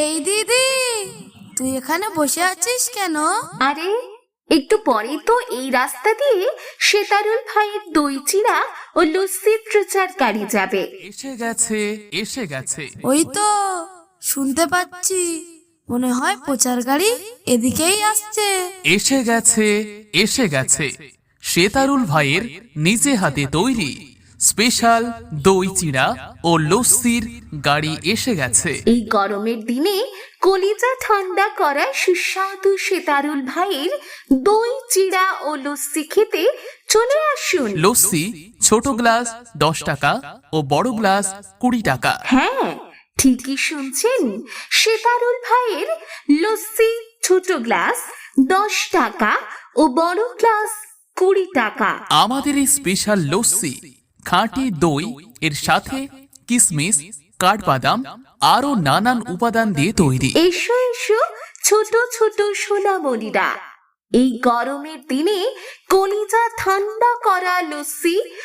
এই দিদি, তুই এখানে বসে আছিস কেন? আরে একটু পরেই তো এই রাস্তা দিয়ে সেতারুল ভাইয়ের দই চিড়া ও লস্যির প্রচারকারী যাবে। এসে গেছে, এসে গেছে। ওই তো শুনতে পাচ্ছি, মনে হয় প্রচার গাড়ি এদিকেই আসছে। এসে গেছে, এসে গেছে। সেতারুল ভাইয়ের নিজে হাতে তৈরি স্পেশাল দই চিড়া ও লস্যির গাড়ি এসে গেছে। এই গরমের দিনে কলিজা ঠান্ডা করা সুস্বাদু সেতারুল ভাইয়ের দই চিড়া ও লস্যি খেতে চলে আসুন। লস্যি ছোট গ্লাস 10 টাকা ও বড় গ্লাস 20 টাকা। হ্যাঁ, ঠিকই শুনছেন, সেতারুল ভাইয়ের লস্যি ছোট গ্লাস 10 টাকা ও বড় গ্লাস 20 টাকা। আমাদের এই স্পেশাল লস্যি খাঁটি দই এর সাথে কিশমিশ, কাঠবাদাম আরো নানান উপাদান দিয়ে তৈরি। এসো এসো ছোট ছোট সোনামণিরা, এই গরমের দিনে কলিজা ঠান্ডা করা লস্যি